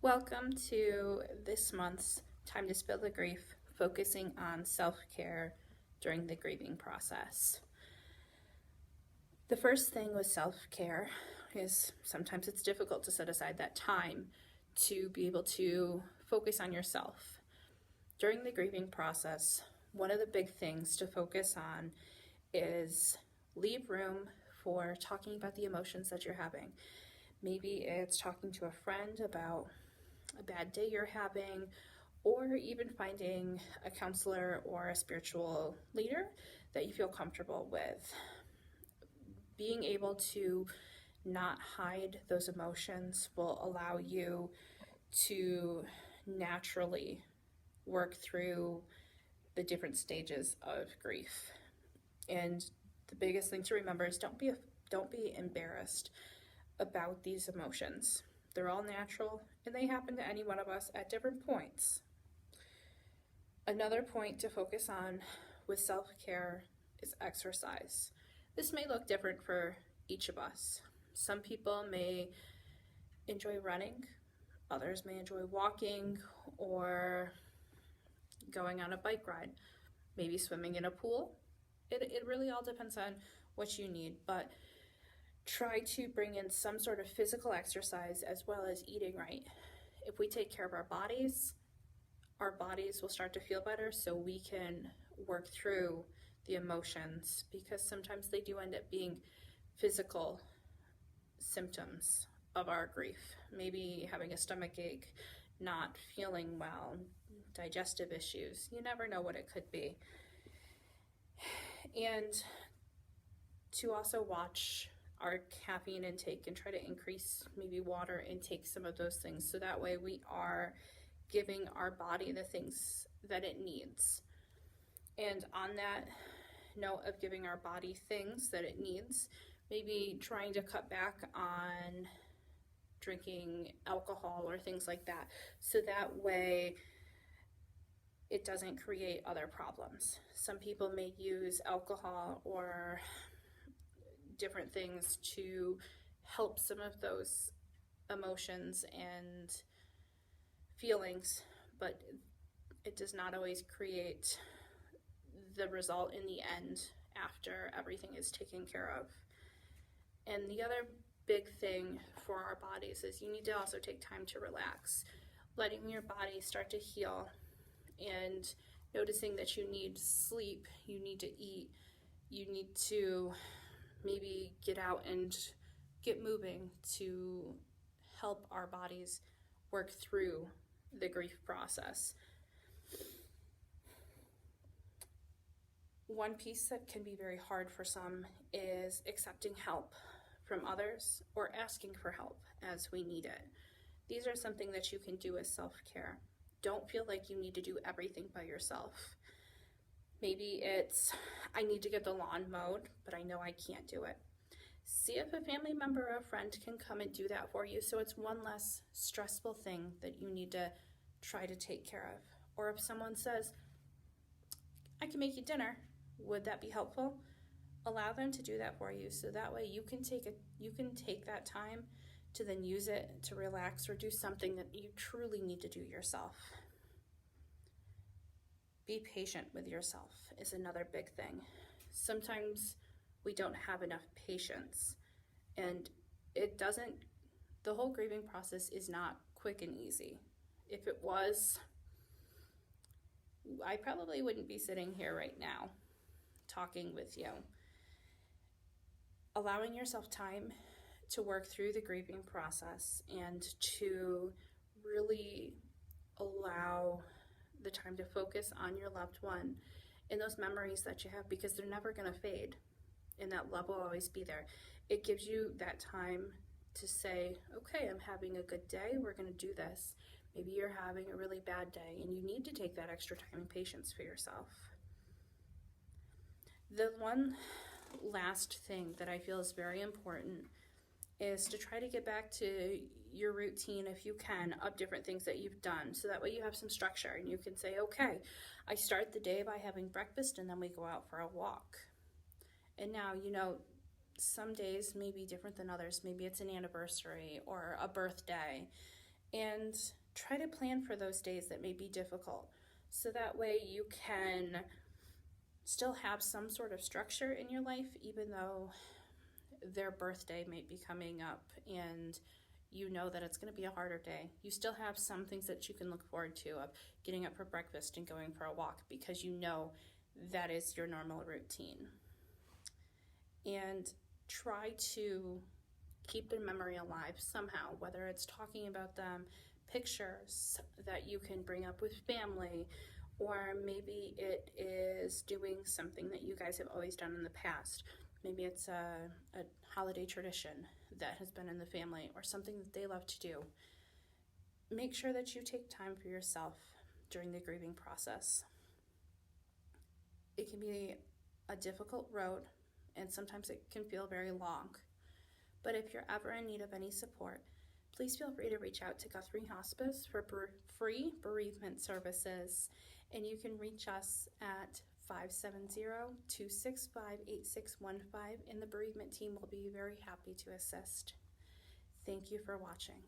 Welcome to this month's Time to Spill the Grief, focusing on self-care during the grieving process. The first thing with self-care is sometimes it's difficult to set aside that time to be able to focus on yourself. During the grieving process, one of the big things to focus on is leave room for talking about the emotions that you're having. Maybe it's talking to a friend about a bad day you're having, or even finding a counselor or a spiritual leader that you feel comfortable with. Being able to not hide those emotions will allow you to naturally work through the different stages of grief. And the biggest thing to remember is don't be embarrassed about these emotions. They're all natural, and they happen to any one of us at different points. Another point to focus on with self-care is exercise. This may look different for each of us. Some people may enjoy running, others may enjoy walking or going on a bike ride, maybe swimming in a pool. It really all depends on what you need, but try to bring in some sort of physical exercise as well as eating right. If we take care of our bodies will start to feel better, so we can work through the emotions, because sometimes they do end up being physical symptoms of our grief. Maybe having a stomach ache, not feeling well, digestive issues. You never know what it could be. And to also watch our caffeine intake and try to increase maybe water intake, some of those things, so that way we are giving our body the things that it needs. And on that note of giving our body things that it needs, maybe trying to cut back on drinking alcohol or things like that, so that way it doesn't create other problems. Some people may use alcohol or different things to help some of those emotions and feelings, but it does not always create the result in the end after everything is taken care of. And the other big thing for our bodies is you need to also take time to relax, letting your body start to heal and noticing that you need sleep, you need to eat, you need to maybe get out and get moving to help our bodies work through the grief process. One piece that can be very hard for some is accepting help from others or asking for help as we need it. These are something that you can do as self-care. Don't feel like you need to do everything by yourself. Maybe it's, I need to get the lawn mowed, but I know I can't do it. See if a family member or a friend can come and do that for you, so it's one less stressful thing that you need to try to take care of. Or if someone says, I can make you dinner, would that be helpful? Allow them to do that for you, so that way you can take that time to then use it to relax or do something that you truly need to do yourself. Be patient with yourself is another big thing. Sometimes we don't have enough patience, and the whole grieving process is not quick and easy. If it was, I probably wouldn't be sitting here right now talking with you. Allowing yourself time to work through the grieving process and to really allow the time to focus on your loved one and those memories that you have, because they're never going to fade and that love will always be there. It gives you that time to say, okay, I'm having a good day, we're going to do this. Maybe you're having a really bad day and you need to take that extra time and patience for yourself. The one last thing that I feel is very important is to try to get back to your routine, if you can, of different things that you've done, so that way you have some structure and you can say, okay, I start the day by having breakfast and then we go out for a walk. And now, some days may be different than others. Maybe it's an anniversary or a birthday, And try to plan for those days that may be difficult, so that way you can still have some sort of structure in your life, even though their birthday may be coming up and you know that it's going to be a harder day. You still have some things that you can look forward to, of getting up for breakfast and going for a walk, because you know that is your normal routine. And try to keep their memory alive somehow, whether it's talking about them, pictures that you can bring up with family, or maybe it is doing something that you guys have always done in the past. Maybe it's a holiday tradition that has been in the family, or something that they love to do. Make sure that you take time for yourself during the grieving process. It can be a difficult road, and sometimes it can feel very long. But if you're ever in need of any support, please feel free to reach out to Guthrie Hospice for free bereavement services, and you can reach us at 570-265-8615, and the bereavement team will be very happy to assist. Thank you for watching.